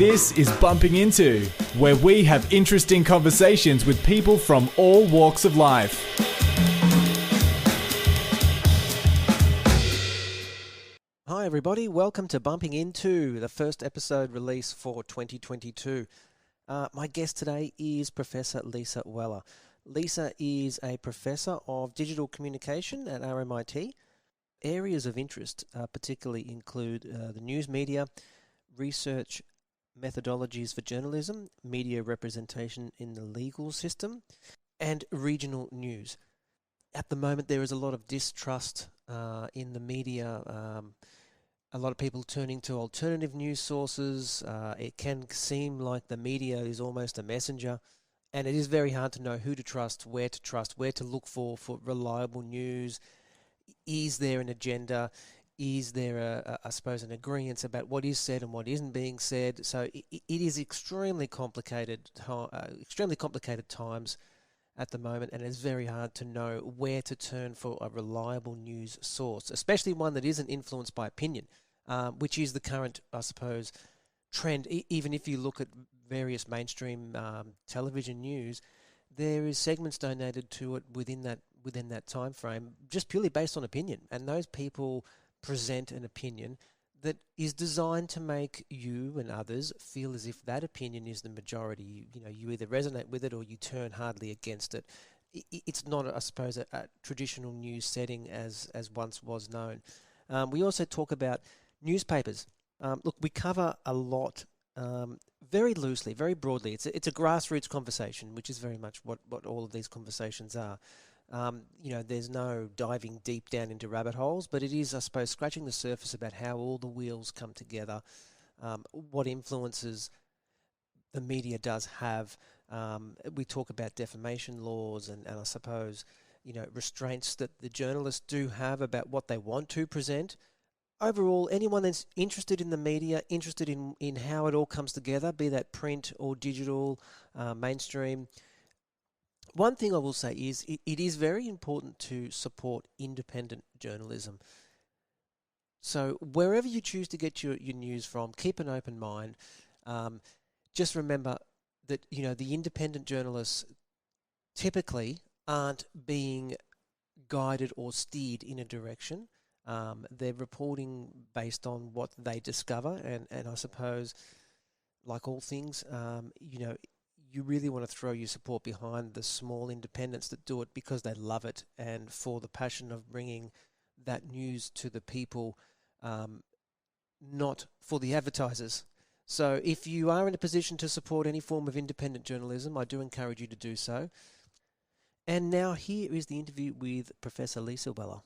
This is Bumping Into, where we have interesting conversations with people from all walks of life. Hi everybody, welcome to Bumping Into, the first episode release for 2022. My guest today is Professor Lisa Weller. Lisa is a professor of digital communication at RMIT. Areas of interest particularly include the news media, research methodologies for journalism, media representation in the legal system, and regional news. At the moment, there is a lot of distrust in the media. A lot of people turning to alternative news sources. It can seem like the media is almost a messenger, and it is very hard to know who to trust, where to look for reliable news. Is there an agenda? Is there, I suppose, an agreement about what is said and what isn't being said? So it is extremely complicated times at the moment, and it's very hard to know where to turn for a reliable news source, especially one that isn't influenced by opinion, which is the current, I suppose, trend. Even if you look at various mainstream television news, there is segments donated to it within that time frame, just purely based on opinion, and those people present an opinion that is designed to make you and others feel as if that opinion is the majority. You either resonate with it or you turn hardly against it. It's not, I suppose, a traditional news setting as once was known. We also talk about newspapers. Look, we cover a lot very loosely, very broadly. It's a grassroots conversation, which is very much what all of these conversations are. There's no diving deep down into rabbit holes, but it is, I suppose, scratching the surface about how all the wheels come together, what influences the media does have. We talk about defamation laws and I suppose, restraints that the journalists do have about what they want to present. Overall, anyone that's interested in the media, interested in how it all comes together, be that print or digital, mainstream. One thing I will say is it is very important to support independent journalism. So wherever you choose to get your news from, keep an open mind. Just remember that, the independent journalists typically aren't being guided or steered in a direction. They're reporting based on what they discover, and I suppose, like all things, you really want to throw your support behind the small independents that do it because they love it and for the passion of bringing that news to the people, not for the advertisers. So if you are in a position to support any form of independent journalism, I do encourage you to do so. And now here is the interview with Professor Lisa Weller.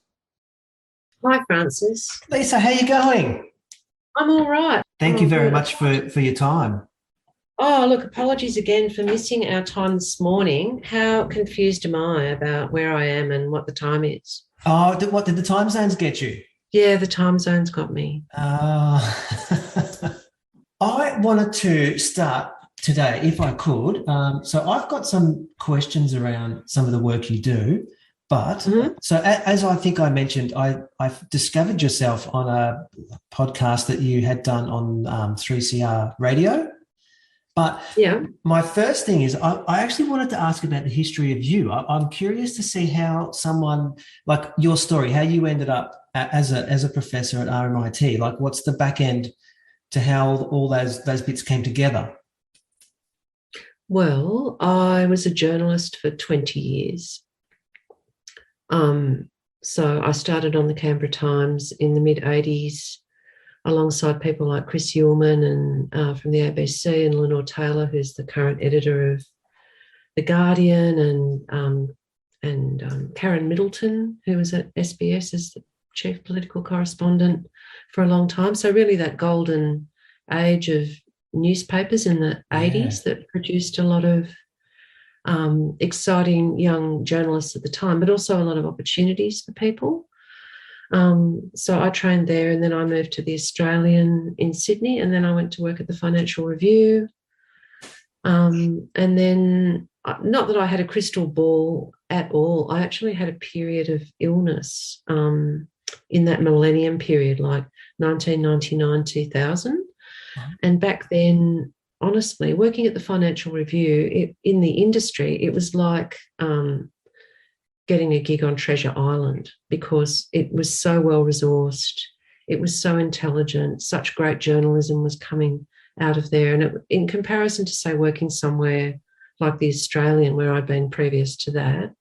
Hi, Francis. Lisa, how are you going? I'm all right. Thank you very much for your time. Oh, look, apologies again for missing our time this morning. How confused am I about where I am and what the time is? Oh, what did the time zones get you? Yeah, the time zones got me. I wanted to start today, if I could. So I've got some questions around some of the work you do. But So as I think I mentioned, I've discovered yourself on a podcast that you had done on 3CR radio. But yeah, my first thing is I actually wanted to ask about the history of you. I'm curious to see how someone, like your story, how you ended up as a professor at RMIT. Like, what's the back end to how all those bits came together? Well, I was a journalist for 20 years. So I started on the Canberra Times in the mid-'80s alongside people like Chris Uhlmann and from the ABC and Lenore Taylor, who's the current editor of The Guardian, and Karen Middleton, who was at SBS as the chief political correspondent for a long time. So really that golden age of newspapers in the 80s that produced a lot of exciting young journalists at the time, but also a lot of opportunities for people. So I trained there, and then I moved to the Australian in Sydney, and then I went to work at the Financial Review. And then, not that I had a crystal ball at all, I actually had a period of illness in that millennium period, like 1999, 2000. And back then, honestly, working at the Financial Review, in the industry, it was like getting a gig on Treasure Island, because it was so well resourced, it was so intelligent, such great journalism was coming out of there. And in comparison to, say, working somewhere like the Australian, where I'd been previous to that,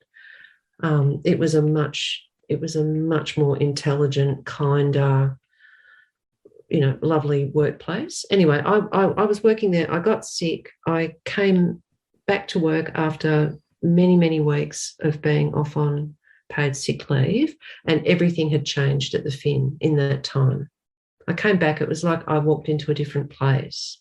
it was a much more intelligent, kinder, lovely workplace. Anyway, I was working there. I got sick. I came back to work after many, many weeks of being off on paid sick leave, and everything had changed at the Fin in that time. I came back, it was like I walked into a different place.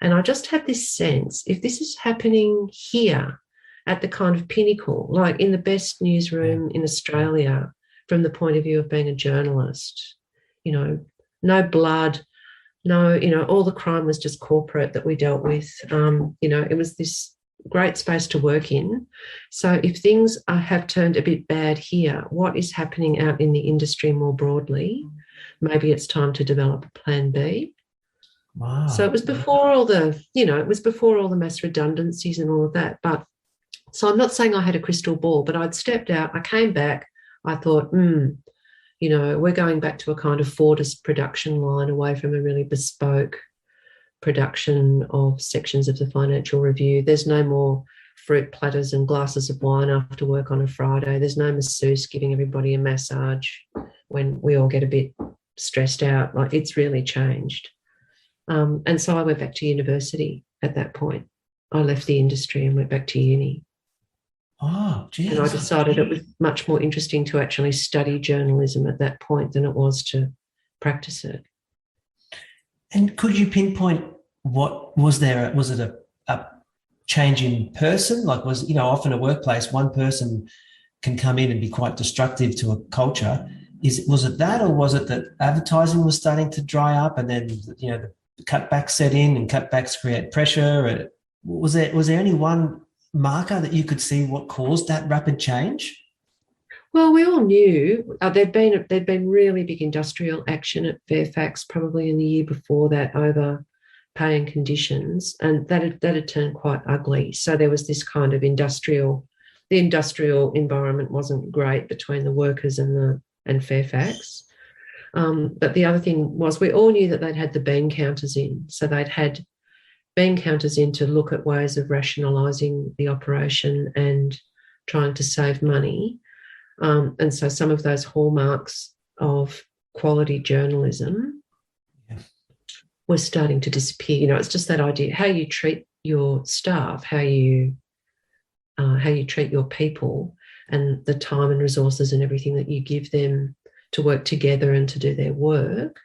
And I just had this sense, if this is happening here at the kind of pinnacle, like in the best newsroom in Australia, from the point of view of being a journalist, no blood, no, all the crime was just corporate that we dealt with. It was this great space to work in. So if things have turned a bit bad here, what is happening out in the industry more broadly? Maybe it's time to develop a plan B. Wow. So it was before all the mass redundancies and all of that. But so I'm not saying I had a crystal ball, but I'd stepped out, I came back, I thought, we're going back to a kind of Fordist production line, away from a really bespoke production of sections of the Financial Review. There's no more fruit platters and glasses of wine after work on a Friday. There's no masseuse giving everybody a massage when we all get a bit stressed out. Like, it's really changed. And so I went back to university at that point. I left the industry and went back to uni. Oh, geez. And I decided it was much more interesting to actually study journalism at that point than it was to practice it. And could you pinpoint what was there? Was it a change in person? Like, often a workplace, one person can come in and be quite destructive to a culture. Was it that, or was it that advertising was starting to dry up, and then the cutbacks set in, and cutbacks create pressure? Was there any one marker that you could see what caused that rapid change? Well, we all knew there'd been really big industrial action at Fairfax probably in the year before that over pay and conditions, and that had turned quite ugly. So there was this kind of the industrial environment wasn't great between the workers and Fairfax. But the other thing was, we all knew that they'd had the bean counters in. So they'd had bean counters in to look at ways of rationalising the operation and trying to save money. And so some of those hallmarks of quality journalism were starting to disappear. It's just that idea, how you treat your staff, how you treat your people, and the time and resources and everything that you give them to work together and to do their work,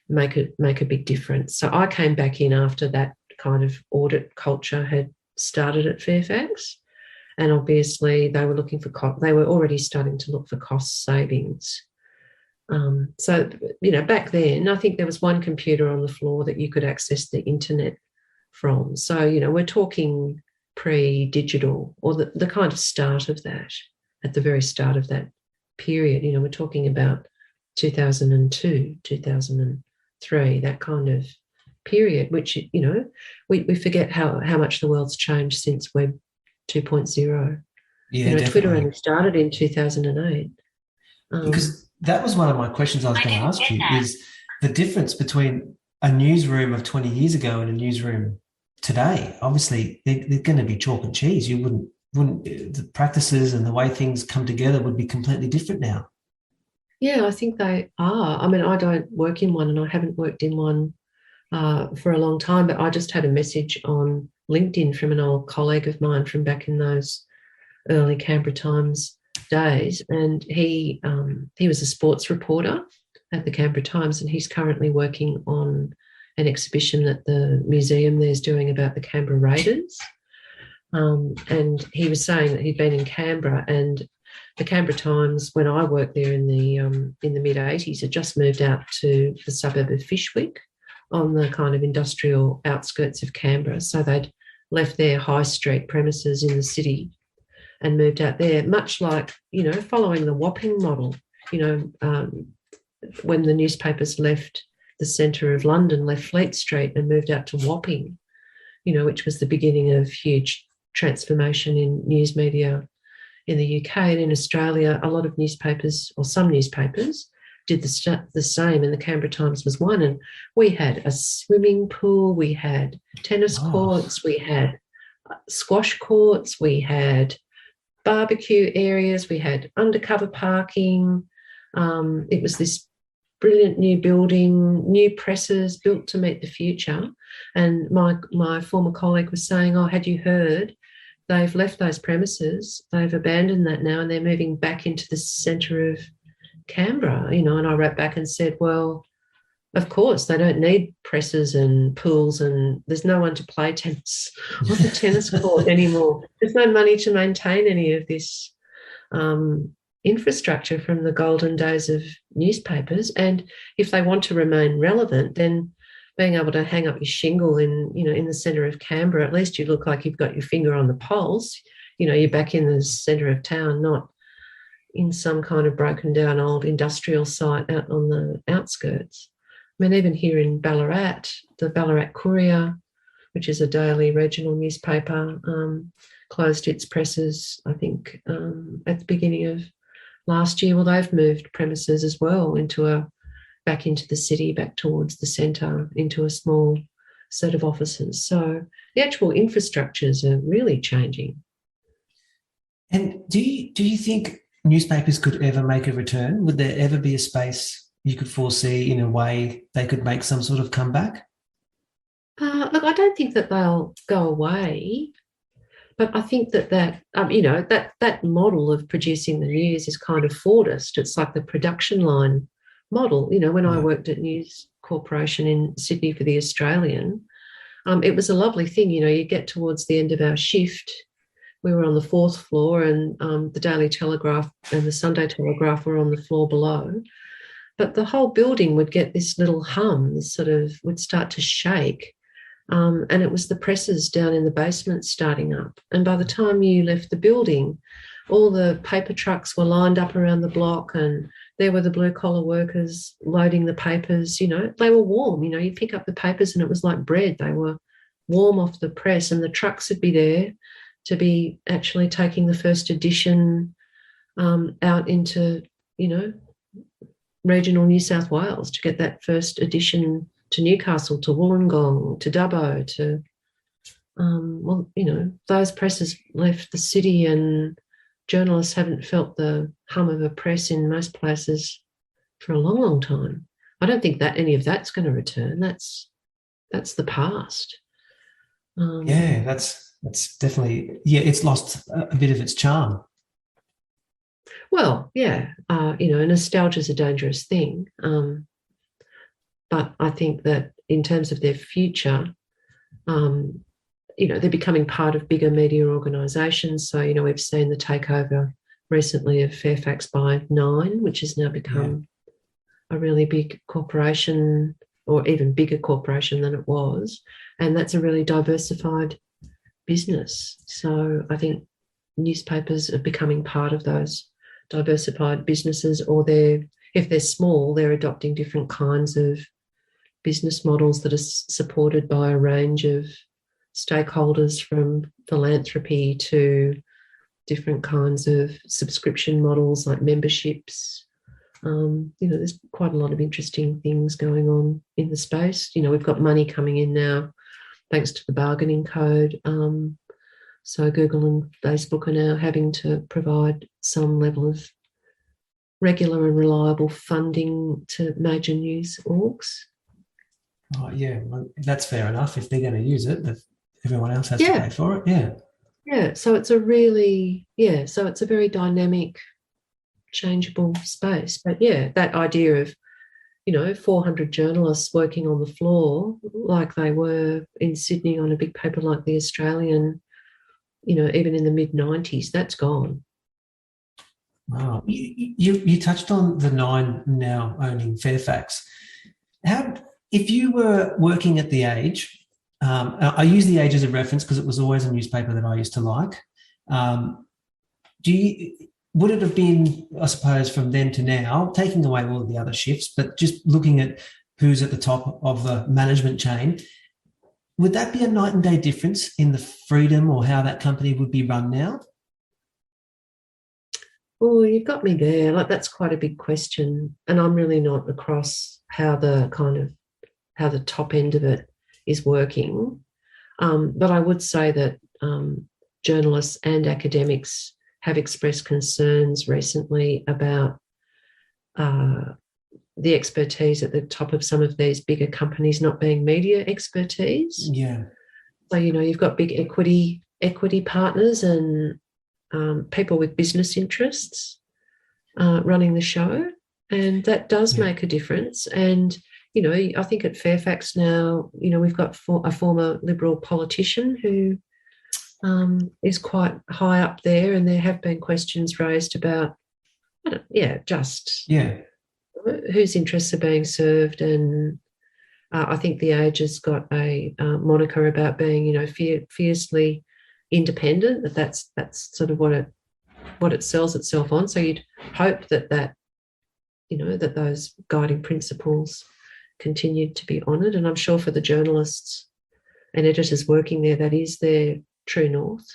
make a big difference. So I came back in after that kind of audit culture had started at Fairfax, and obviously they were already starting to look for cost savings. So back then, I think there was one computer on the floor that you could access the internet from. So we're talking pre-digital, or the kind of start of that, at the very start of that period. We're talking about 2002, 2003, that kind of period, which, we forget how much the world's changed since Web 2.0. Yeah, Twitter only started in 2008. Because that was one of my questions I was going to ask you, is the difference between a newsroom of 20 years ago and a newsroom today. Obviously, they're going to be chalk and cheese. You wouldn't the practices and the way things come together would be completely different now. Yeah, I think they are. I mean, I don't work in one, and I haven't worked in one for a long time, but I just had a message on LinkedIn from an old colleague of mine from back in those early Canberra Times days, and he was a sports reporter at the Canberra Times, and he's currently working on an exhibition that the museum there's doing about the Canberra Raiders. And he was saying that he'd been in Canberra, and the Canberra Times, when I worked there in the mid-80s, had just moved out to the suburb of Fyshwick on the kind of industrial outskirts of Canberra. So they'd left their high street premises in the city and moved out there, much like, following the Wapping model, when the newspapers left the centre of London, left Fleet Street and moved out to Wapping, which was the beginning of huge transformation in news media in the UK. And in Australia, a lot of newspapers, or some newspapers, did the same, and the Canberra Times was one. And we had a swimming pool, we had tennis courts, we had squash courts, we had barbecue areas, we had undercover parking. It was this brilliant new building, new presses built to meet the future. And my former colleague was saying, had you heard? They've left those premises, they've abandoned that now, and they're moving back into the centre of Canberra, and I wrote back and said, well, of course, they don't need presses and pools, and there's no one to play tennis on the tennis court anymore. There's no money to maintain any of this infrastructure from the golden days of newspapers. And if they want to remain relevant, then being able to hang up your shingle in the centre of Canberra, at least you look like you've got your finger on the pulse. You're back in the centre of town, not in some kind of broken down old industrial site out on the outskirts. I mean, even here in Ballarat, the Ballarat Courier, which is a daily regional newspaper, closed its presses, I think, at the beginning of last year. Well, they've moved premises as well back into the city, back towards the centre, into a small set of offices. So the actual infrastructures are really changing. And do you think newspapers could ever make a return? Would there ever be a space you could foresee in a way they could make some sort of comeback? Look, I don't think that they'll go away, but I think that model of producing the news is kind of Fordist. It's like the production line model. When I worked at News Corporation in Sydney for the Australian, it was a lovely thing. You get towards the end of our shift, we were on the 4th floor, and the Daily Telegraph and the Sunday Telegraph were on the floor below. But the whole building would get this little hum, this sort of would start to shake. And it was the presses down in the basement starting up. And by the time you left the building, all the paper trucks were lined up around the block, and there were the blue-collar workers loading the papers. They were warm. You pick up the papers and it was like bread. They were warm off the press, and the trucks would be there to be actually taking the first edition out into, regional New South Wales to get that first edition to Newcastle, to Wollongong, to Dubbo, to, those presses left the city, and journalists haven't felt the hum of a press in most places for a long, long time. I don't think that any of that's going to return. That's the past. That's definitely, it's lost a bit of its charm. Well, yeah, nostalgia is a dangerous thing. But I think that in terms of their future, they're becoming part of bigger media organisations. So, we've seen the takeover recently of Fairfax by Nine, which has now become a really big corporation, or even bigger corporation than it was. And that's a really diversified business. So I think newspapers are becoming part of those diversified businesses, or if they're small, they're adopting different kinds of business models that are supported by a range of stakeholders, from philanthropy to different kinds of subscription models like memberships. There's quite a lot of interesting things going on in the space. We've got money coming in now thanks to the bargaining code. So Google and Facebook are now having to provide some level of regular and reliable funding to major news orgs. Oh, yeah, well, that's fair enough. If they're going to use it, everyone else has to pay for it. Yeah. Yeah, so it's a very dynamic, changeable space. But yeah, that idea of, 400 journalists working on the floor like they were in Sydney on a big paper like The Australian, even in the mid-90s, that's gone. Wow. You touched on the Nine now owning Fairfax. If you were working at The Age, I use The Age as a reference because it was always a newspaper that I used to like. Would it have been, I suppose, from then to now, taking away all of the other shifts, but just looking at who's at the top of the management chain. Would that be a night and day difference in the freedom or how that company would be run now? Oh, you've got me there. Like, that's quite a big question. And I'm really not across how the top end of it is working. But I would say that journalists and academics have expressed concerns recently about the expertise at the top of some of these bigger companies not being media expertise. Yeah. So, you've got big equity partners and people with business interests running the show, and that does make a difference. And I think at Fairfax now, we've got a former Liberal politician who is quite high up there, and there have been questions raised about, whose interests are being served. And I think The Age has got a moniker about being, fiercely independent. That's sort of what it sells itself on. So you'd hope that that those guiding principles continued to be honoured. And I'm sure for the journalists and editors working there, that is their true north.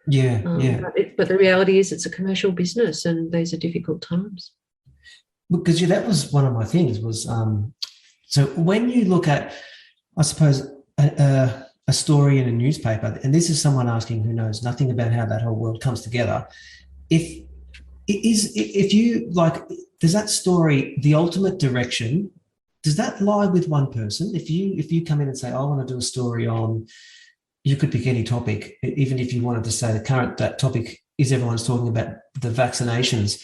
Yeah. But the reality is it's a commercial business, and these are difficult times. Because that was one of my things was, so when you look at, I suppose, a story in a newspaper, and this is someone asking who knows nothing about how that whole world comes together, if you like, does that story, the ultimate direction, does that lie with one person? If you come in and say, I want to do a story on, you could pick any topic, even if you wanted to say that topic is everyone's talking about the vaccinations.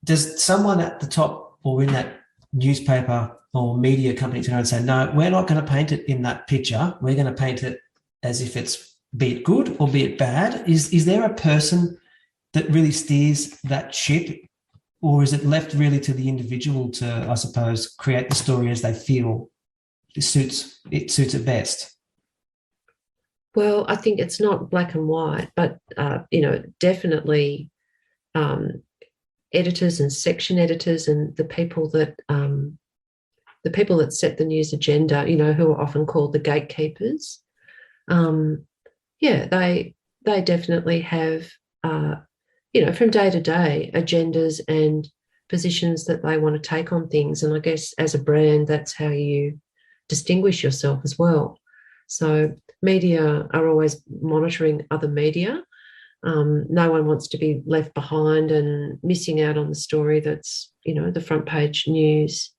Does someone at the top or in that newspaper or media company turn around and say, no, we're not going to paint it in that picture. We're going to paint it as if it's, be it good or be it bad? Is there a person that really steers that ship, or is it left really to the individual to, I suppose, create the story as they feel it suits it best? Well, I think it's not black and white, but definitely editors and section editors and the people that set the news agenda, who are often called the gatekeepers. They definitely have, from day to day, agendas and positions that they want to take on things. And I guess as a brand, that's how you distinguish yourself as well. So media are always monitoring other media. No one wants to be left behind and missing out on the story that's, the front page news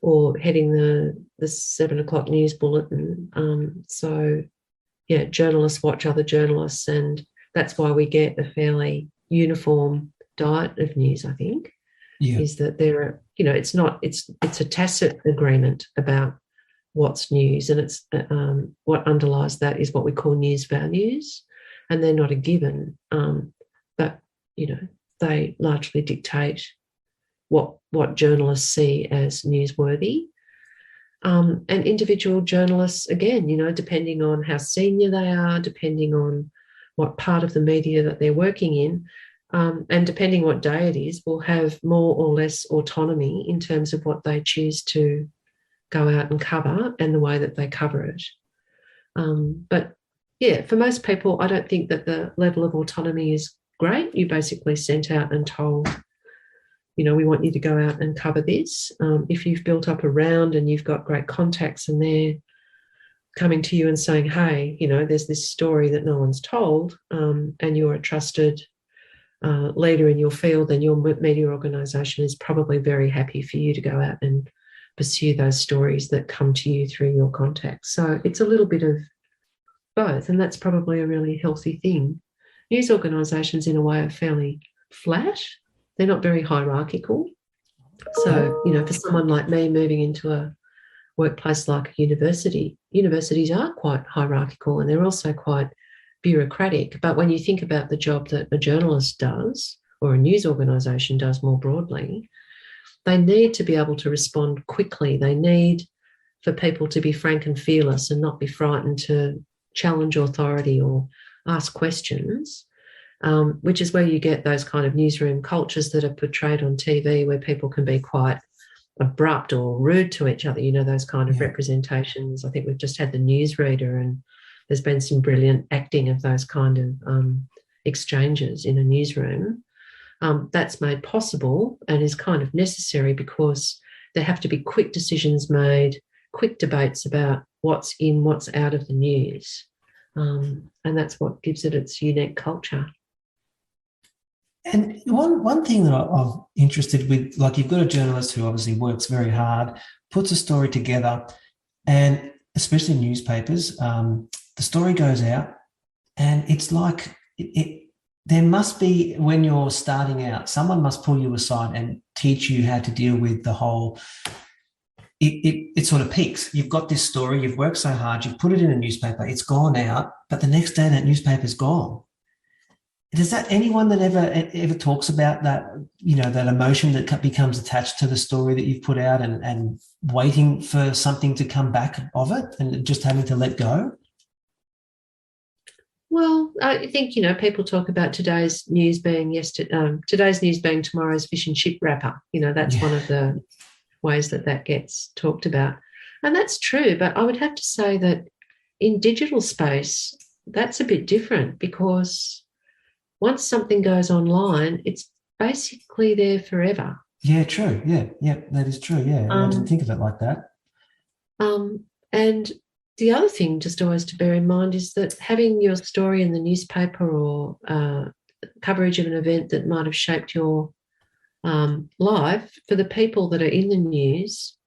or heading the 7 o'clock news bulletin. Journalists watch other journalists, and that's why we get a fairly uniform diet of news, I think, is that there are, it's a tacit agreement about what's news, and it's what underlies that is what we call news values, and they're not a given, but they largely dictate what journalists see as newsworthy. And individual journalists, again, depending on how senior they are, depending on what part of the media that they're working in, and depending what day it is, will have more or less autonomy in terms of what they choose to go out and cover and the way that they cover it. But for most people, I don't think that the level of autonomy is great. You're basically sent out and told, we want you to go out and cover this. If you've built up around and you've got great contacts and they're coming to you and saying, hey, there's this story that no one's told, and you're a trusted leader in your field, then your media organisation is probably very happy for you to go out and pursue those stories that come to you through your contacts. So it's a little bit of both, and that's probably a really healthy thing. News organisations, in a way, are fairly flat. They're not very hierarchical. So, for someone like me moving into a workplace like a university, universities are quite hierarchical, and they're also quite bureaucratic. But when you think about the job that a journalist does, or a news organisation does more broadly, they need to be able to respond quickly. They need for people to be frank and fearless and not be frightened to challenge authority or ask questions, which is where you get those kind of newsroom cultures that are portrayed on TV, where people can be quite abrupt or rude to each other, those kind of representations. I think we've just had the newsreader, and there's been some brilliant acting of those kind of exchanges in a newsroom. That's made possible and is kind of necessary because there have to be quick decisions made, quick debates about what's in, what's out of the news. And that's what gives it its unique culture. And one thing that I'm interested with, like you've got a journalist who obviously works very hard, puts a story together, and especially newspapers, the story goes out, and it's like there must be, when you're starting out, someone must pull you aside and teach you how to deal with the whole. It sort of peaks. You've got this story, you've worked so hard, you've put it in a newspaper, it's gone out, but the next day that newspaper's gone. Does that anyone that ever talks about that, that emotion that becomes attached to the story that you've put out and waiting for something to come back of it and just having to let go? Well, I think, people talk about today's news being tomorrow's fish and chip wrapper. That's one of the ways that gets talked about. And that's true, but I would have to say that in digital space, that's a bit different, because once something goes online, it's basically there forever. Yeah, true. Yeah, that is true. Yeah, I didn't think of it like that. And the other thing just always to bear in mind is that having your story in the newspaper or coverage of an event that might have shaped your life, for the people that are in the news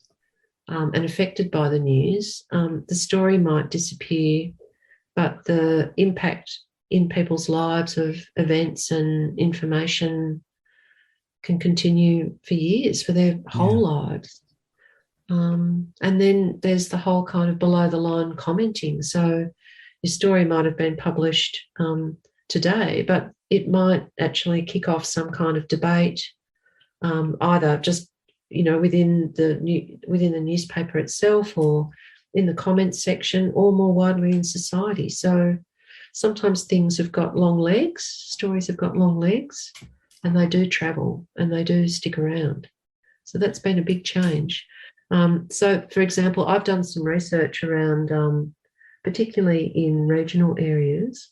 and affected by the news, the story might disappear, but the impact in people's lives of events and information can continue for years, for their whole lives. And then there's the whole kind of below the line commenting. So your story might have been published today, but it might actually kick off some kind of debate, either just within the newspaper itself, or in the comments section, or more widely in society. So sometimes things have got long legs, stories have got long legs, and they do travel and they do stick around. So that's been a big change. So, for example, I've done some research around, particularly in regional areas,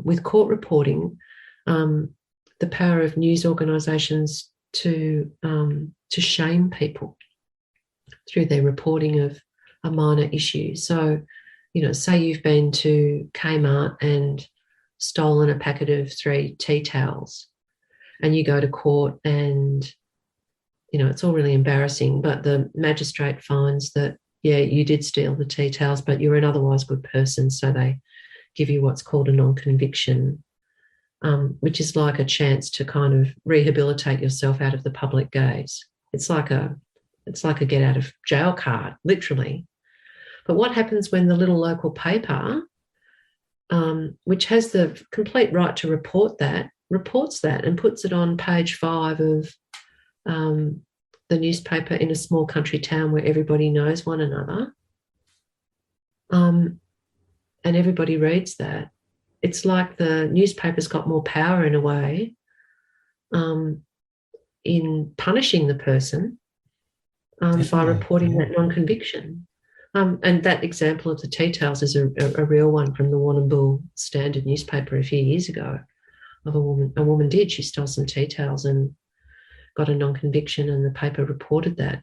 with court reporting, the power of news organisations to shame people through their reporting of a minor issue. So, say you've been to Kmart and stolen a packet of 3 tea towels, and you go to court and, it's all really embarrassing, but the magistrate finds that, yeah, you did steal the tea towels, but you're an otherwise good person, so they give you what's called a non-conviction, which is like a chance to kind of rehabilitate yourself out of the public gaze. It's like a get out of jail card, literally. But what happens when the little local paper, which has the complete right to reports that and puts it on page 5 of the newspaper in a small country town where everybody knows one another, and everybody reads that? It's like the newspaper's got more power in a way in punishing the person by reporting that non-conviction. And that example of the tea towels is a real one from the Warrnambool Standard newspaper a few years ago. Of a woman did. She stole some tea towels and got a non-conviction, and the paper reported that.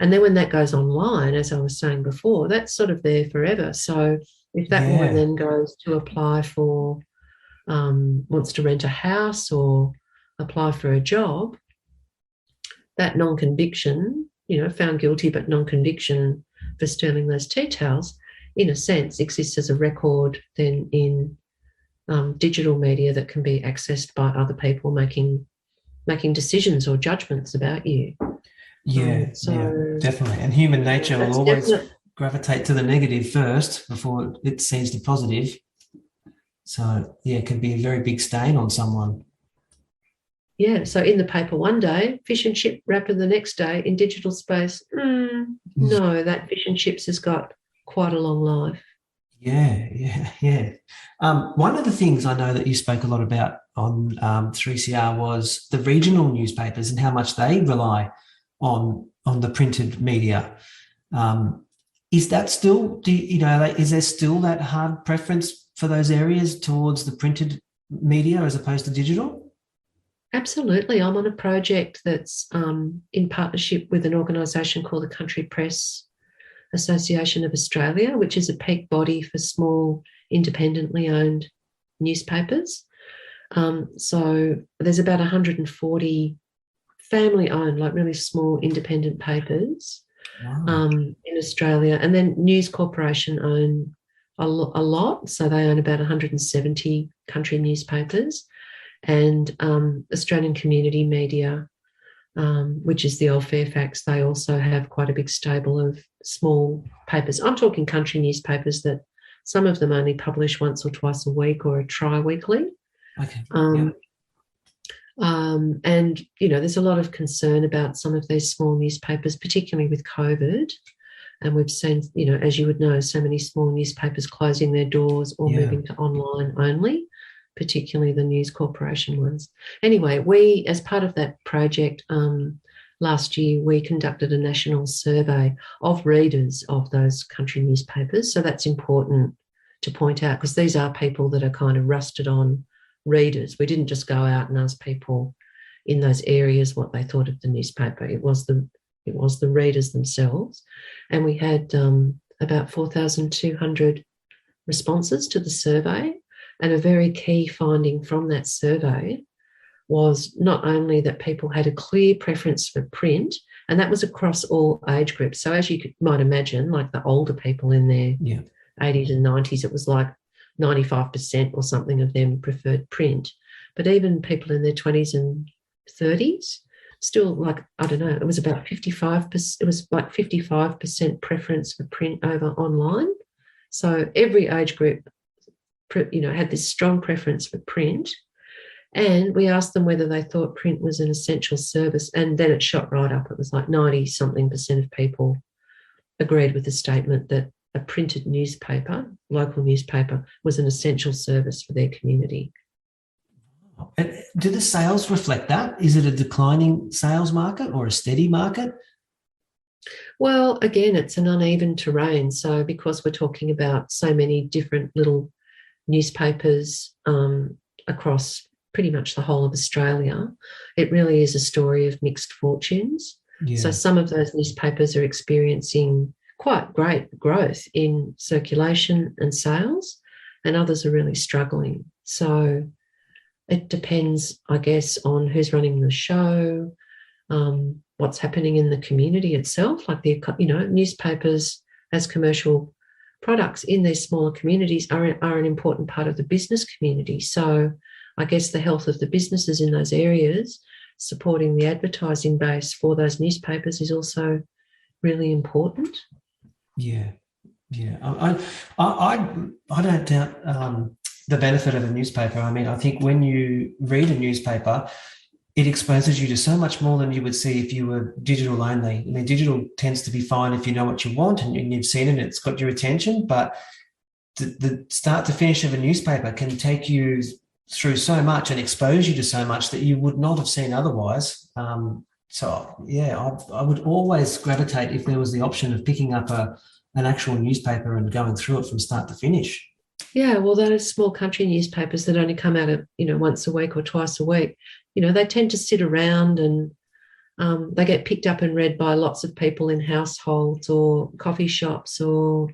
And then when that goes online, as I was saying before, that's sort of there forever. So if that woman then goes to apply for, wants to rent a house or apply for a job, that non-conviction, found guilty but non-conviction for stealing those tea towels, in a sense, exists as a record then in digital media that can be accessed by other people making decisions or judgments about you. Yeah, definitely. And human nature will always gravitate to the negative first before it sees the positive. So, it can be a very big stain on someone. Yeah, so in the paper one day, fish and chip wrapper the next day. In digital space, no, that fish and chips has got quite a long life. Yeah. One of the things I know that you spoke a lot about on 3CR was the regional newspapers and how much they rely on the printed media. Is that still, is there still that hard preference for those areas towards the printed media as opposed to digital? Absolutely. I'm on a project that's in partnership with an organisation called the Country Press Association of Australia, which is a peak body for small, independently owned newspapers. So there's about 140 family-owned, like really small independent papers. Wow. In Australia, and then News Corporation own a lot, so they own about 170 country newspapers, and Australian Community Media, which is the old Fairfax, they also have quite a big stable of small papers. I'm talking country newspapers that some of them only publish once or twice a week or a tri-weekly. Okay. And, there's a lot of concern about some of these small newspapers, particularly with COVID. And we've seen, as you would know, so many small newspapers closing their doors or moving to online only, particularly the News Corporation ones. Anyway, we, as part of that project, last year, we conducted a national survey of readers of those country newspapers. So that's important to point out, because these are people that are kind of rusted on readers. We didn't just go out and ask people in those areas what they thought of the newspaper. It was the readers themselves, and we had about 4,200 responses to the survey. And a very key finding from that survey was not only that people had a clear preference for print, and that was across all age groups. So as you might imagine, like the older people in their 80s and 90s, it was like 95% or something of them preferred print. But even people in their 20s and 30s, still, like, I don't know, it was about 55%. It was like 55% preference for print over online. So every age group, had this strong preference for print. And we asked them whether they thought print was an essential service, and then it shot right up. It was like 90-something% of people agreed with the statement that a printed newspaper, local newspaper, was an essential service for their community. And do the sales reflect that? Is it a declining sales market or a steady market? Well, again, it's an uneven terrain. So because we're talking about so many different little newspapers across pretty much the whole of Australia, it really is a story of mixed fortunes. Yeah. So some of those newspapers are experiencing quite great growth in circulation and sales, and others are really struggling. So it depends, I guess, on who's running the show, what's happening in the community itself. Like newspapers as commercial products in these smaller communities are an important part of the business community. So I guess the health of the businesses in those areas, supporting the advertising base for those newspapers, is also really important. Yeah. I don't doubt the benefit of a newspaper. I mean, I think when you read a newspaper, it exposes you to so much more than you would see if you were digital only. I mean, digital tends to be fine if you know what you want and you've seen it, it's got your attention, but the start to finish of a newspaper can take you through so much and expose you to so much that you would not have seen otherwise. I would always gravitate if there was the option of picking up an actual newspaper and going through it from start to finish. Yeah, well, those small country newspapers that only come out once a week or twice a week, they tend to sit around and they get picked up and read by lots of people in households or coffee shops or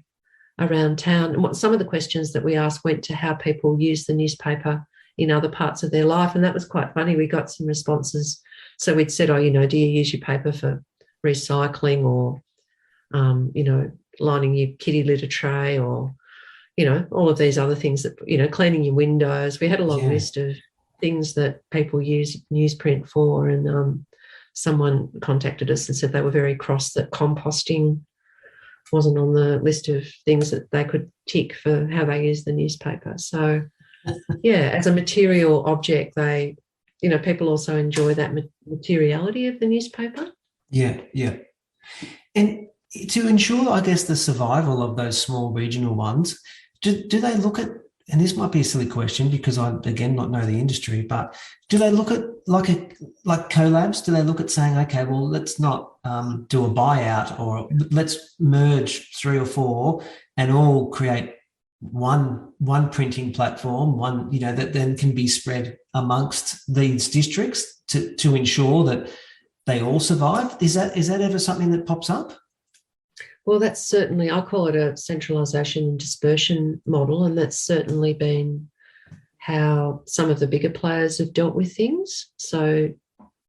around town. And some of the questions that we asked went to how people use the newspaper in other parts of their life, and that was quite funny. We got some responses. So we'd said, do you use your paper for recycling or, lining your kitty litter tray or, all of these other things that, cleaning your windows. We had a long list of things that people use newsprint for, and someone contacted us and said they were very cross that composting wasn't on the list of things that they could tick for how they use the newspaper. So, as a material object, people also enjoy that materiality of the newspaper. Yeah. And to ensure, I guess, the survival of those small regional ones, do they look at and this might be a silly question because I, again, not know the industry, but do they look at like collabs? Do they look at saying, okay, well, let's not do a buyout, or let's merge 3 or 4 and all create one printing platform, one, you know, that then can be spread amongst these districts to ensure that they all survive? Is that ever something that pops up? Well, that's certainly, I call it a centralisation and dispersion model, and that's certainly been how some of the bigger players have dealt with things. So,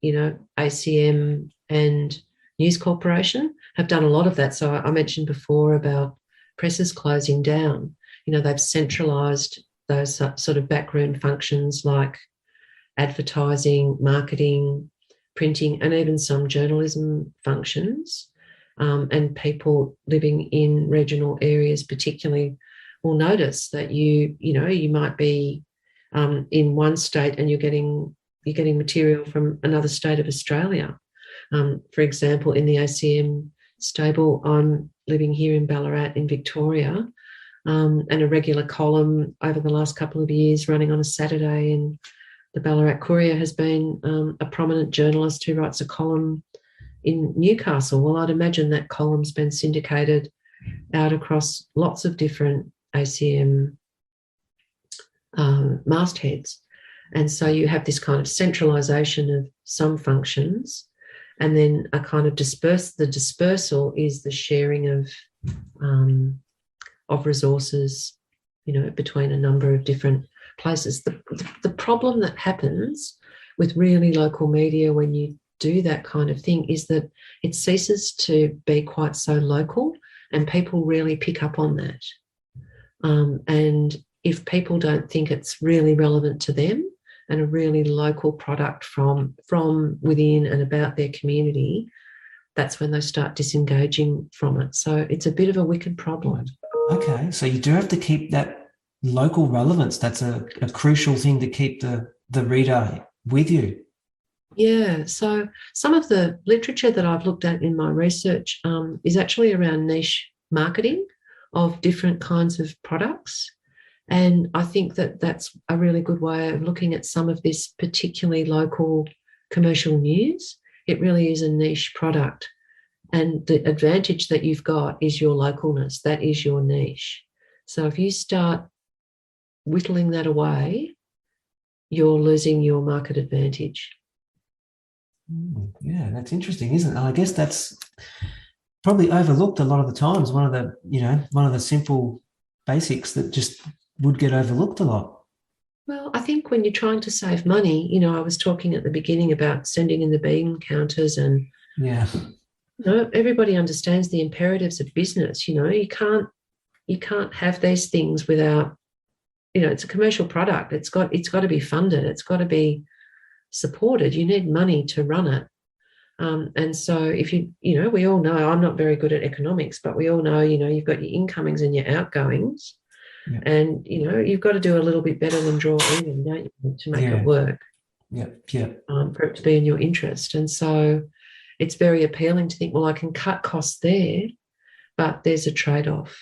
you know, ACM and News Corporation have done a lot of that. So I mentioned before about presses closing down. You know, they've centralised those sort of backroom functions like advertising, marketing, printing, and even some journalism functions. And people living in regional areas particularly will notice that you might be in one state and you're getting material from another state of Australia. For example, in the ACM stable, I'm living here in Ballarat in Victoria, and a regular column over the last couple of years running on a Saturday in the Ballarat Courier has been a prominent journalist who writes a column in Newcastle. Well, I'd imagine that column's been syndicated out across lots of different ACM mastheads. And so you have this kind of centralisation of some functions, and then a kind of the dispersal is the sharing of resources, you know, between a number of different places. The problem that happens with really local media when you do that kind of thing is that it ceases to be quite so local, and people really pick up on that. And if people don't think it's really relevant to them and a really local product from within and about their community, that's when they start disengaging from it. So it's a bit of a wicked problem. Okay, so you do have to keep that local relevance. That's a crucial thing to keep the reader with you. Yeah, so some of the literature that I've looked at in my research is actually around niche marketing of different kinds of products. And I think that that's a really good way of looking at some of this particularly local commercial news. It really is a niche product. And the advantage that you've got is your localness. That is your niche. So if you start whittling that away, you're losing your market advantage. Yeah, that's interesting, isn't it? And I guess that's probably overlooked a lot of the times. One of the simple basics that just would get overlooked a lot. Well, I think when you're trying to save money, you know, I was talking at the beginning about sending in the bean counters, and yeah, you know, everybody understands the imperatives of business. You know, you can't have these things without, you know, it's a commercial product. It's got to be funded. It's got to be supported. You need money to run it. And so if you know, we all know, I'm not very good at economics, but we all know, you know, you've got your incomings and your outgoings. Yeah. And, you know, you've got to do a little bit better than draw even, don't you, to make it work. Yeah. For it to be in your interest. And so it's very appealing to think, well, I can cut costs there, but there's a trade-off.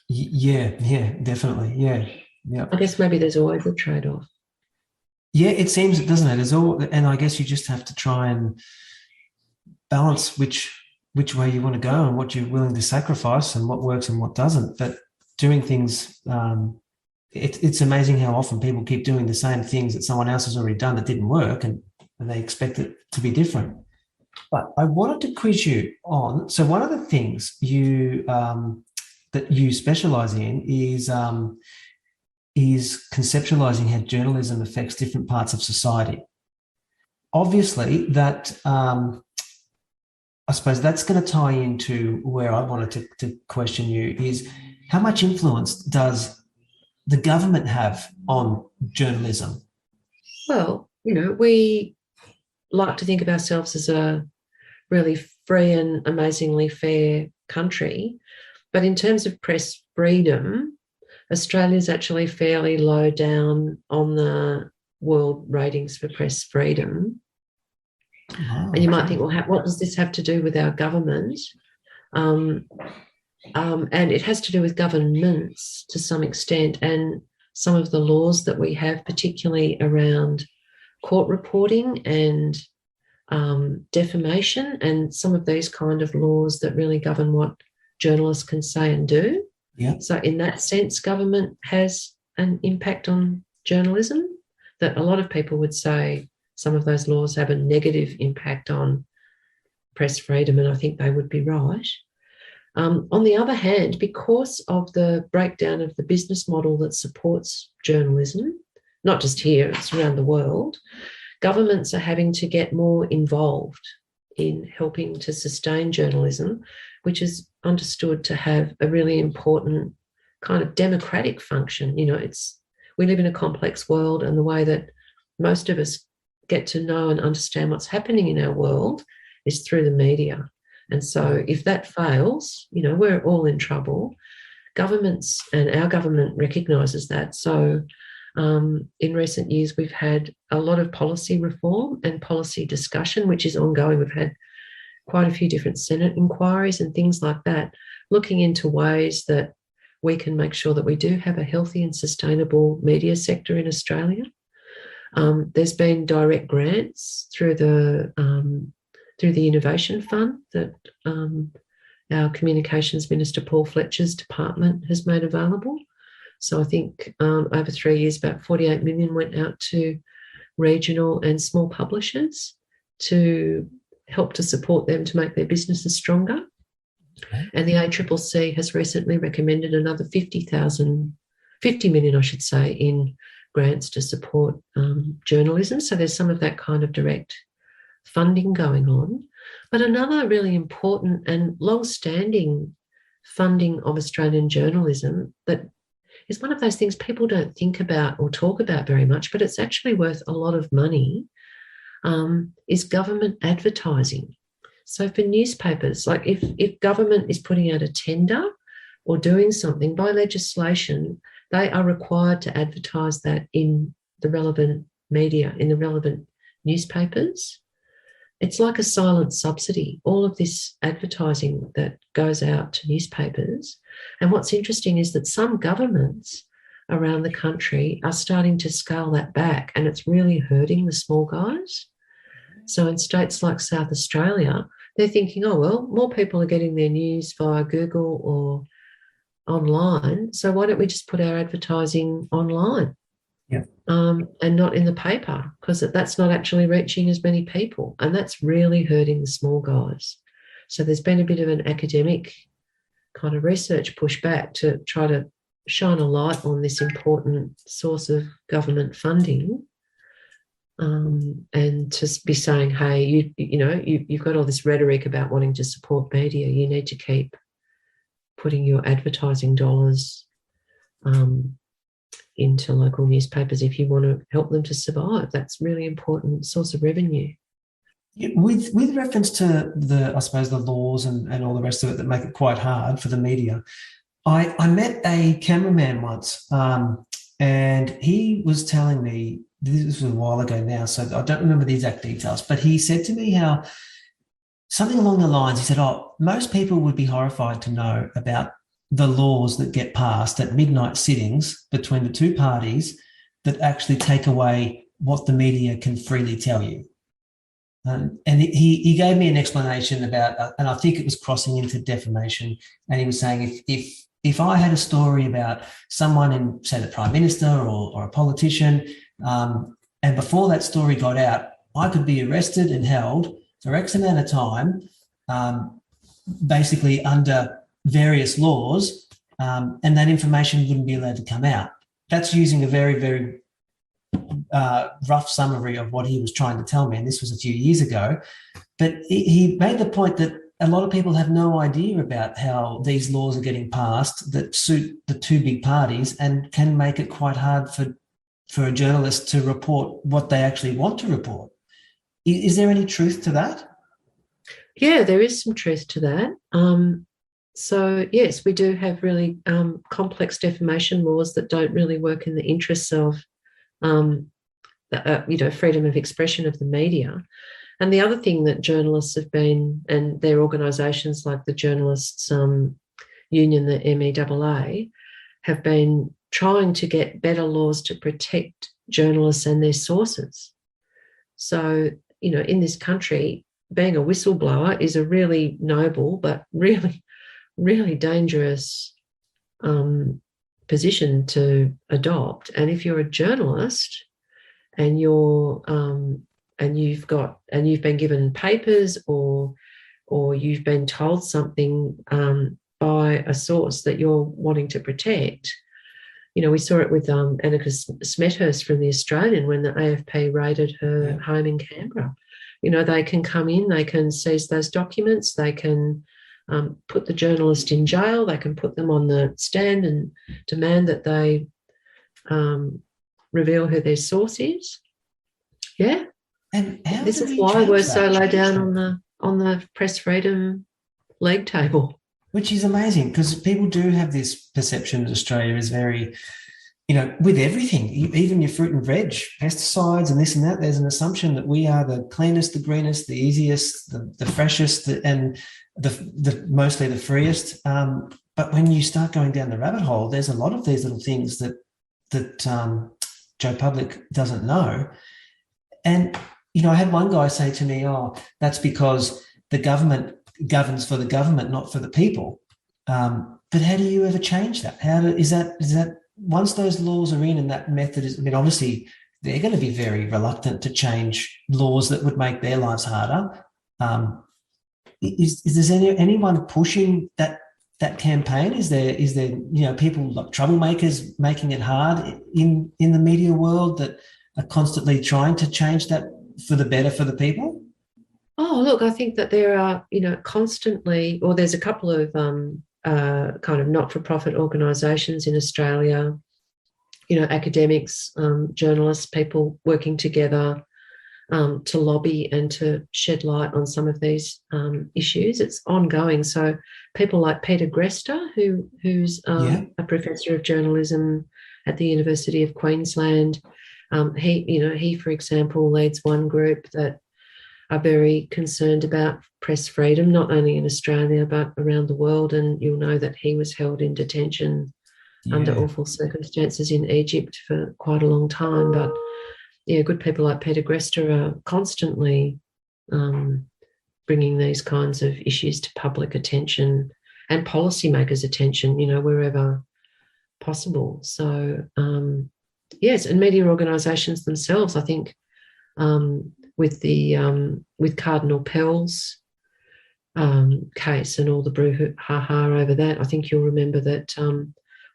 Yeah, definitely. Yeah. I guess maybe there's always a trade-off. Yeah, it seems, doesn't it? There's all, and I guess you just have to try and balance which way you want to go and what you're willing to sacrifice and what works and what doesn't. But doing things, it's amazing how often people keep doing the same things that someone else has already done that didn't work, and they expect it to be different. But I wanted to quiz you on, so one of the things that you specialize in is conceptualizing how journalism affects different parts of society. Obviously, that I suppose that's going to tie into where I wanted to question you is, how much influence does the government have on journalism? Well, you know, we like to think of ourselves as a really free and amazingly fair country, but in terms of press freedom, Australia's actually fairly low down on the world ratings for press freedom. Oh, and you might think, well, what does this have to do with our government? And it has to do with governments to some extent, and some of the laws that we have, particularly around court reporting and defamation, and some of these kind of laws that really govern what journalists can say and do. Yeah. So in that sense, government has an impact on journalism that a lot of people would say some of those laws have a negative impact on press freedom, and I think they would be right. On the other hand, because of the breakdown of the business model that supports journalism, not just here, it's around the world, governments are having to get more involved in helping to sustain journalism, which is understood to have a really important kind of democratic function. You know, we live in a complex world, and the way that most of us get to know and understand what's happening in our world is through the media. And so if that fails, you know, we're all in trouble. Governments, and our government recognises that. So in recent years, we've had a lot of policy reform and policy discussion, which is ongoing. We've had quite a few different Senate inquiries and things like that, looking into ways that we can make sure that we do have a healthy and sustainable media sector in Australia. There's been direct grants through the Innovation Fund that our Communications Minister Paul Fletcher's department has made available. So I think over 3 years, about 48 million went out to regional and small publishers to help to support them to make their businesses stronger. And the ACCC has recently recommended another 50 million, I should say, in grants to support journalism. So there's some of that kind of direct funding going on. But another really important and long-standing funding of Australian journalism that is one of those things people don't think about or talk about very much, but it's actually worth a lot of money, is government advertising. So for newspapers, like if government is putting out a tender or doing something, by legislation, they are required to advertise that in the relevant media, in the relevant newspapers. It's like a silent subsidy, all of this advertising that goes out to newspapers. And what's interesting is that some governments around the country are starting to scale that back, and it's really hurting the small guys. So in states like South Australia, they're thinking, oh, well, more people are getting their news via Google or online, so why don't we just put our advertising online? Yeah. And not in the paper, because that's not actually reaching as many people, and that's really hurting the small guys. So there's been a bit of an academic kind of research pushback to try to shine a light on this important source of government funding, and to be saying, hey, you've got all this rhetoric about wanting to support media. You need to keep putting your advertising dollars into local newspapers if you want to help them to survive. That's a really important source of revenue. Yeah, with reference to the laws and all the rest of it that make it quite hard for the media, I met a cameraman once, and he was telling me, this was a while ago now, so I don't remember the exact details, but he said to me how something along the lines, he said, most people would be horrified to know about the laws that get passed at midnight sittings between the two parties that actually take away what the media can freely tell you. And he gave me an explanation about, and I think it was crossing into defamation. And he was saying if I had a story about someone in, say, the Prime Minister or a politician, and before that story got out, I could be arrested and held for X amount of time, basically under various laws, and that information wouldn't be allowed to come out. That's using a very, very rough summary of what he was trying to tell me, and this was a few years ago. But he made the point that a lot of people have no idea about how these laws are getting passed that suit the two big parties and can make it quite hard for a journalist to report what they actually want to report. Is there any truth to that? Yeah, there is some truth to that. So, yes, we do have really complex defamation laws that don't really work in the interests of, freedom of expression of the media. And the other thing that journalists have been, and their organisations like the Journalists union, the MEAA, have been trying to get better laws to protect journalists and their sources. So, in this country, being a whistleblower is a really noble but really, really dangerous position to adopt. And if you're a journalist and you've been given papers or you've been told something by a source that you're wanting to protect, we saw it with Annika Smethurst from The Australian when the AFP raided her home in Canberra. They can come in, they can seize those documents, they can put the journalist in jail, they can put them on the stand and demand that they reveal who their source is. Yeah. And this is why we're so low down on the press freedom league table. Which is amazing, because people do have this perception that Australia is very, with everything, even your fruit and veg, pesticides and this and that, there's an assumption that we are the cleanest, the greenest, the easiest, the freshest, and the mostly the freest. But when you start going down the rabbit hole, there's a lot of these little things that Joe Public doesn't know. And, I had one guy say to me, that's because the government governs for the government, not for the people. But how do you ever change that? Is that once those laws are in and that method is, obviously they're going to be very reluctant to change laws that would make their lives harder. Is there anyone pushing that campaign? Is there people like troublemakers making it hard in the media world that are constantly trying to change that for the better for the people? Oh, look, I think that there are, constantly, or there's a couple of kind of not-for-profit organisations in Australia, academics, journalists, people working together to lobby and to shed light on some of these issues. It's ongoing. So people like Peter Grester, who's a professor of journalism at the University of Queensland, he, for example, leads one group that are very concerned about press freedom, not only in Australia but around the world. And you'll know that he was held in detention under awful circumstances in Egypt for quite a long time. But, good people like Peter Grester are constantly bringing these kinds of issues to public attention and policymakers' attention, wherever possible. So, yes, and media organisations themselves, I think, with Cardinal Pell's case and all the brouhaha over that, I think you'll remember that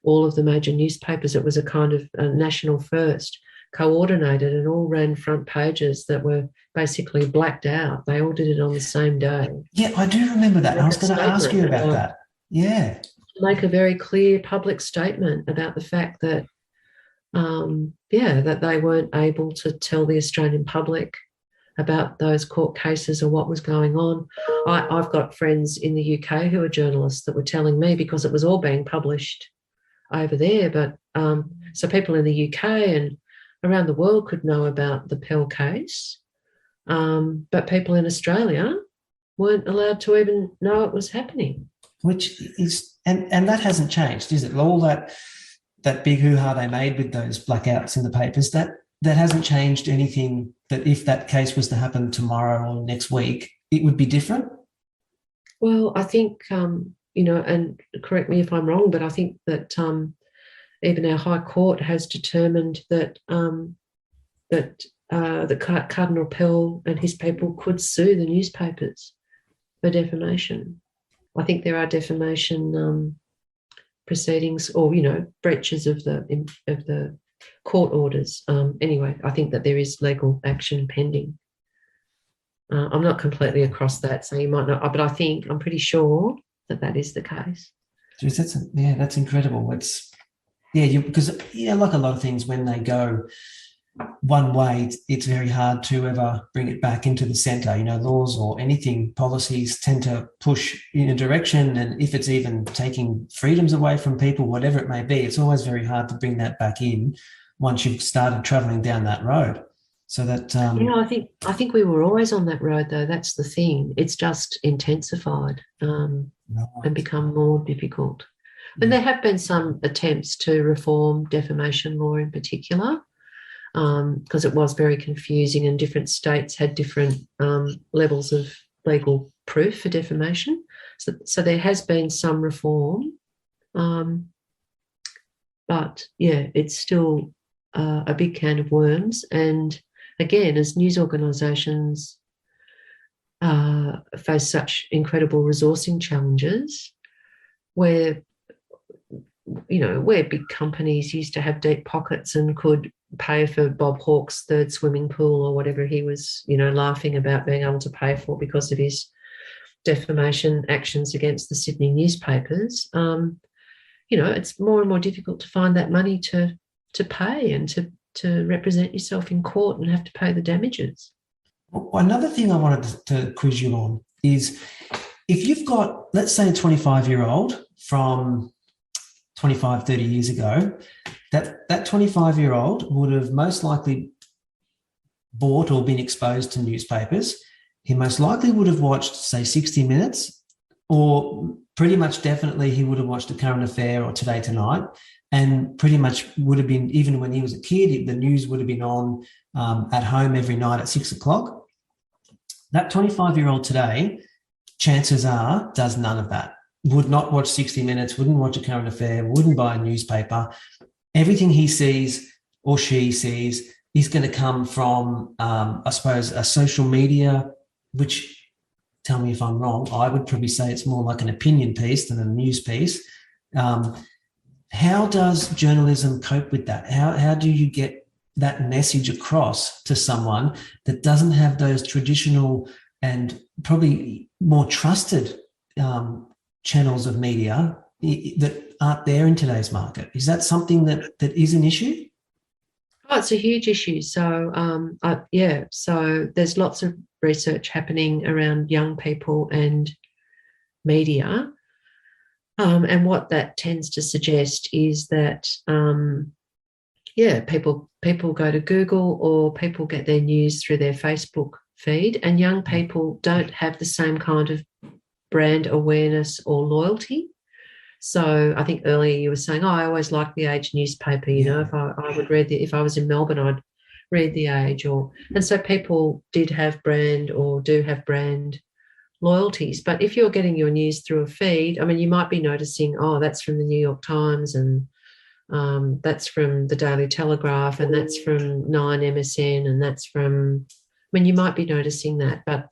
all of the major newspapers, it was a kind of a national first, coordinated, and all ran front pages that were basically blacked out. They all did it on the same day. Yeah, I do remember that. I was going to ask you about that. Yeah. Make a very clear public statement about the fact that, that they weren't able to tell the Australian public about those court cases or what was going on. I've got friends in the UK who are journalists that were telling me, because it was all being published over there, but so people in the UK and around the world could know about the Pell case, but people in Australia weren't allowed to even know it was happening. Which is, and that hasn't changed, is it? All that big hoo-ha they made with those blackouts in the papers, that hasn't changed anything. That if that case was to happen tomorrow or next week, it would be different? Well, I think, and correct me if I'm wrong, but I think that even our High Court has determined that Cardinal Pell and his people could sue the newspapers for defamation. I think there are defamation proceedings or, breaches of the court orders. Anyway, I think that there is legal action pending. I'm not completely across that, so you might not, but I'm pretty sure that is the case. Jeez, that's incredible. Because like a lot of things, when they go one way, it's very hard to ever bring it back into the centre. Laws or anything, policies tend to push in a direction, and if it's even taking freedoms away from people, whatever it may be, it's always very hard to bring that back in once you've started travelling down that road. So that I think we were always on that road, though. That's the thing. It's just intensified and become more difficult. And there have been some attempts to reform defamation law in particular, because it was very confusing and different states had different levels of legal proof for defamation. So there has been some reform, but yeah, it's still a big can of worms. And again, as news organisations face such incredible resourcing challenges, where big companies used to have deep pockets and could pay for Bob Hawke's third swimming pool or whatever he was, laughing about being able to pay for because of his defamation actions against the Sydney newspapers. It's more and more difficult to find that money to pay and to represent yourself in court and have to pay the damages. Another thing I wanted to quiz you on is if you've got, let's say, a 25-year-old from 25, 30 years ago, that 25-year-old would have most likely bought or been exposed to newspapers. He most likely would have watched, say, 60 Minutes, or pretty much definitely he would have watched A Current Affair or Today Tonight, and pretty much would have been, even when he was a kid, the news would have been on at home every night at 6 o'clock. That 25-year-old today, chances are, does none of that. Would not watch 60 Minutes, wouldn't watch A Current Affair, wouldn't buy a newspaper. Everything he sees or she sees is going to come from, I suppose, a social media, which, tell me if I'm wrong, I would probably say it's more like an opinion piece than a news piece. How does journalism cope with that? How do you get that message across to someone that doesn't have those traditional and probably more trusted channels of media that aren't there in today's market? Is that something that is an issue? Oh, it's a huge issue. So, so there's lots of research happening around young people and media. And what that tends to suggest is that, people go to Google or people get their news through their Facebook feed, and young people don't have the same kind of brand awareness or loyalty. So I think earlier you were saying, I always liked the Age newspaper. If I would read if I was in Melbourne, I'd read the Age, and so people did have brand or do have brand loyalties. But if you're getting your news through a feed, I mean, you might be noticing, that's from the New York Times, and that's from the Daily Telegraph, and that's from 9MSN, and that's from, you might be noticing that, but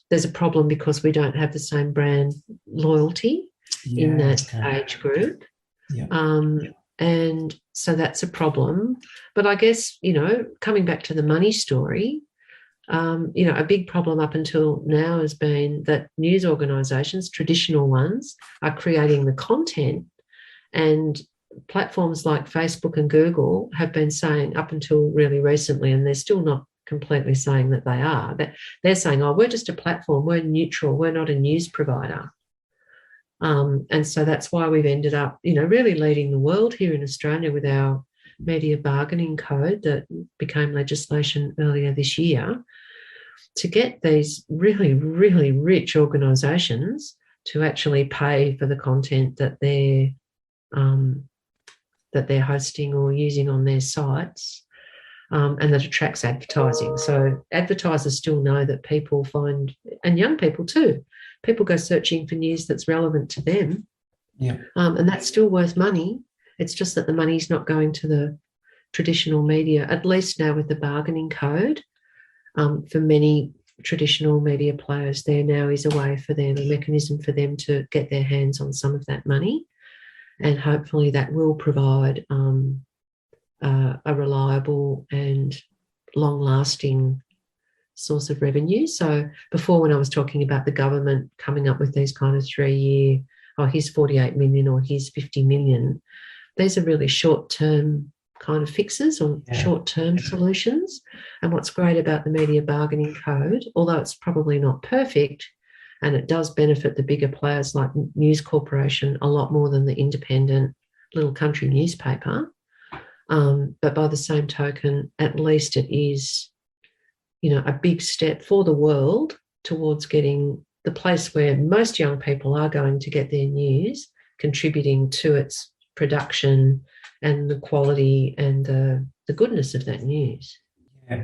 there's a problem because we don't have the same brand loyalty in that age group. Yeah. And so that's a problem. But I guess, coming back to the money story, a big problem up until now has been that news organisations, traditional ones, are creating the content, and platforms like Facebook and Google have been saying up until really recently, and they're still not completely saying that they are, that they're saying, we're just a platform, we're neutral, we're not a news provider. And so that's why we've ended up, really leading the world here in Australia with our media bargaining code that became legislation earlier this year, to get these really, really rich organisations to actually pay for the content that they're hosting or using on their sites, and that attracts advertising. So advertisers still know that people find, and young people too, people go searching for news that's relevant to them. Yeah. And that's still worth money. It's just that the money's not going to the traditional media, at least now with the bargaining code. For many traditional media players, there now is a way for them, a mechanism for them to get their hands on some of that money. And hopefully that will provide a reliable and long-lasting source of revenue. So before, when I was talking about the government coming up with these kind of 3-year, here's 48 million or here's 50 million, these are really short-term kind of fixes or short-term solutions. And what's great about the media bargaining code, although it's probably not perfect, and it does benefit the bigger players like News Corporation a lot more than the independent little country newspaper, but by the same token, at least it is a big step for the world towards getting the place where most young people are going to get their news, contributing to its production and the quality and the goodness of that news.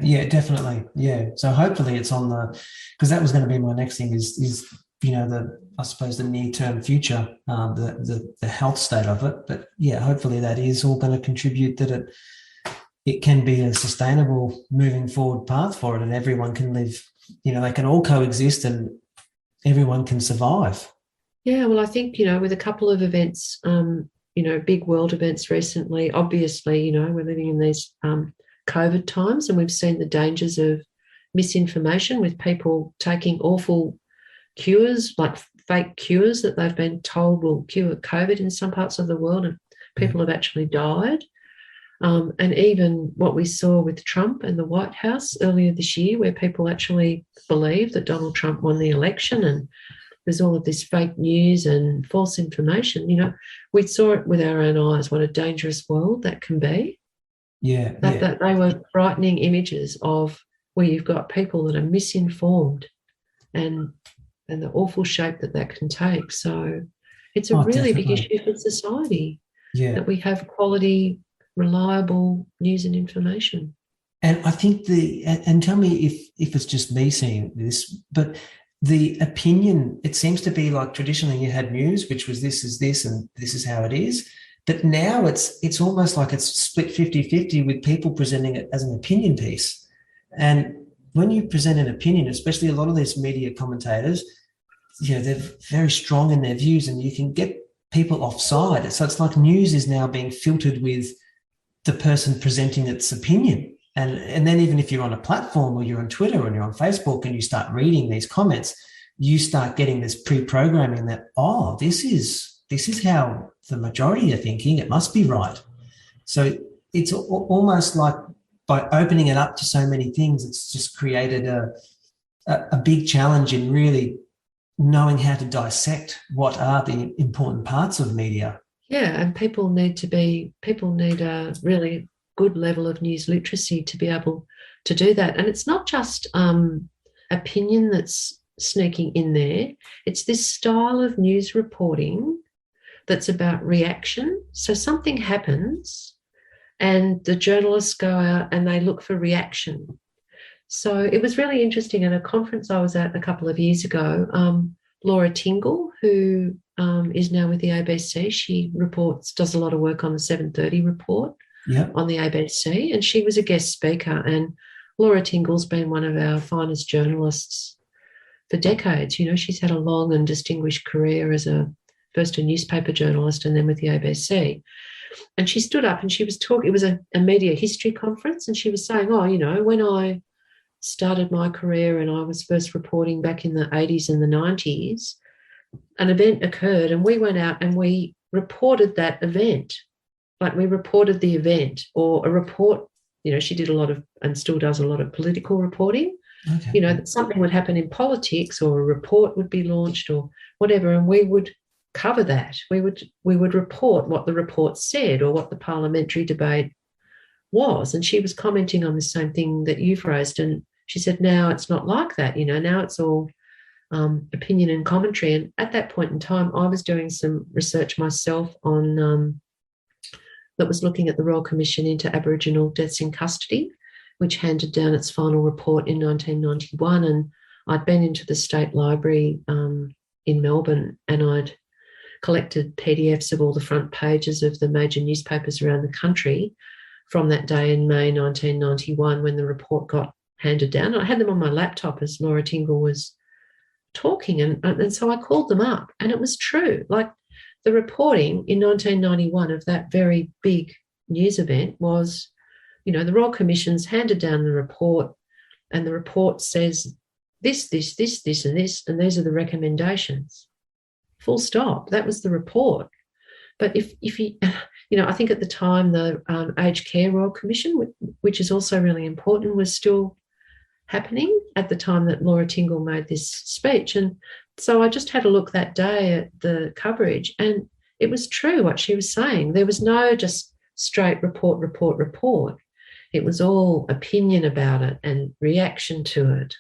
Yeah, definitely. Yeah. So hopefully it's on because that was going to be my next thing is I suppose the near-term future, the health state of it. But yeah, hopefully that is all going to contribute, that it can be a sustainable moving forward path for it, and everyone can live, they can all coexist and everyone can survive. Yeah, well, I think, with a couple of events, big world events recently, obviously, we're living in these COVID times, and we've seen the dangers of misinformation with people taking awful cures, like fake cures that they've been told will cure COVID in some parts of the world, and people have actually died. And even what we saw with Trump and the White House earlier this year, where people actually believe that Donald Trump won the election, and there's all of this fake news and false information. We saw it with our own eyes, what a dangerous world that can be. Yeah. That they were frightening images of where you've got people that are misinformed and the awful shape that can take. So it's a really big issue for society that we have quality, reliable news and information. And I think and tell me if it's just me seeing this, but the opinion, it seems to be like traditionally you had news, which was this is this and this is how it is. But now it's almost like it's split 50-50 with people presenting it as an opinion piece. And when you present an opinion, especially a lot of these media commentators, they're very strong in their views and you can get people offside. So it's like news is now being filtered with the person presenting its opinion. And then even if you're on a platform or you're on Twitter or you're on Facebook and you start reading these comments, you start getting this pre-programming that, this is how the majority are thinking, it must be right. So it's almost like by opening it up to so many things, it's just created a big challenge in really knowing how to dissect what are the important parts of media. Yeah, and people need a really good level of news literacy to be able to do that. And it's not just opinion that's sneaking in there. It's this style of news reporting that's about reaction. So something happens and the journalists go out and they look for reaction. So it was really interesting at a conference I was at a couple of years ago. Laura Tingle, who is now with the ABC, she does a lot of work on the 7:30 report on the ABC, and she was a guest speaker. And Laura Tingle's been one of our finest journalists for decades. She's had a long and distinguished career as first a newspaper journalist and then with the ABC. And she stood up and she was talking. It was a media history conference, and she was saying, when I started my career and I was first reporting back in the 80s and the 90s, an event occurred and we went out and we reported that event. Like we reported the event, or a report, she did a lot of and still does a lot of political reporting. Okay. That something would happen in politics or a report would be launched or whatever, and we would cover that. We would report what the report said or what the parliamentary debate was. And she was commenting on the same thing that you've raised. And she said, now it's not like that, now it's all opinion and commentary. And at that point in time, I was doing some research myself on that was looking at the Royal Commission into Aboriginal deaths in custody, which handed down its final report in 1991. And I'd been into the State Library in Melbourne, and I'd collected PDFs of all the front pages of the major newspapers around the country from that day in May 1991 when the report got handed down. I had them on my laptop as Laura Tingle was talking, and so I called them up, and it was true. Like the reporting in 1991 of that very big news event was, the Royal Commission's handed down the report, and the report says this, and this, and these are the recommendations. Full stop. That was the report. But if you, I think at the time the Aged Care Royal Commission, which is also really important, was still happening at the time that Laura Tingle made this speech. And so I just had a look that day at the coverage, and it was true what she was saying. There was no just straight report. It was all opinion about it and reaction to it.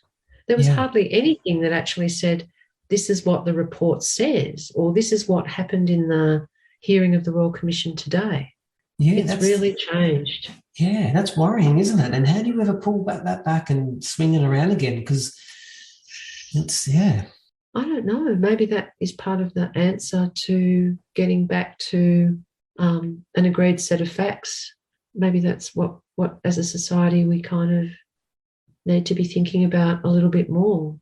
There was Yeah. hardly anything that actually said, this is what the report says, or this is what happened in the hearing of the Royal Commission today. Yeah, It's really changed. Yeah, that's worrying, isn't it? And how do you ever pull that back and swing it around again? Because it's, yeah. I don't know. Maybe that is part of the answer to getting back to an agreed set of facts. Maybe that's what as a society we kind of need to be thinking about a little bit more.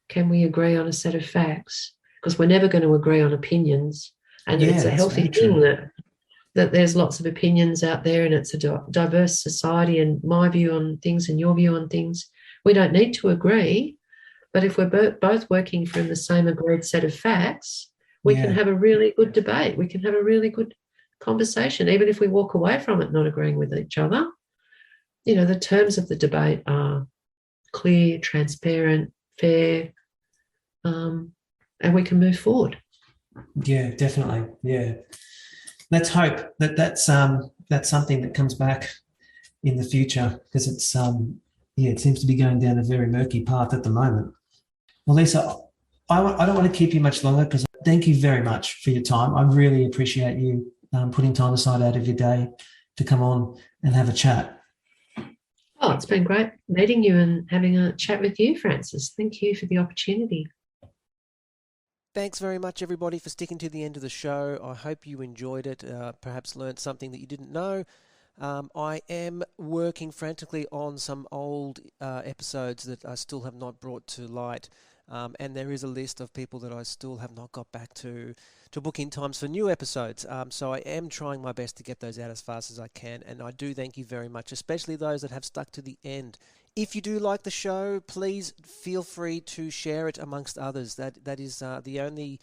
Can we agree on a set of facts? Because we're never going to agree on opinions. And Yeah, it's a that's healthy very true. thing that there's lots of opinions out there, and it's a diverse society, and my view on things and your view on things. We don't need to agree, but if we're both working from the same agreed set of facts, we can Yeah. have a really good debate. We can have a really good conversation, even if we walk away from it not agreeing with each other. You know, the terms of the debate are clear, transparent, fair, and we can move forward. Yeah, definitely. Yeah. Let's hope that that's something that comes back in the future, because it's it seems to be going down a very murky path at the moment. Well, Lisa, I don't want to keep you much longer, because thank you very much for your time. I really appreciate you putting time aside out of your day to come on and have a chat. Oh, it's been great meeting you and having a chat with you, Francis. Thank you for the opportunity. Thanks very much, everybody, for sticking to the end of the show. I hope you enjoyed it, perhaps learned something that you didn't know. I am working frantically on some old episodes that I still have not brought to light, and there is a list of people that I still have not got back to book in times for new episodes. So I am trying my best to get those out as fast as I can, and I do thank you very much, especially those that have stuck to the end. If you do like the show, please feel free to share it amongst others. That is the only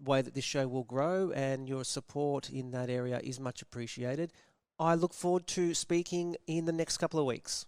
way that this show will grow, and your support in that area is much appreciated. I look forward to speaking in the next couple of weeks.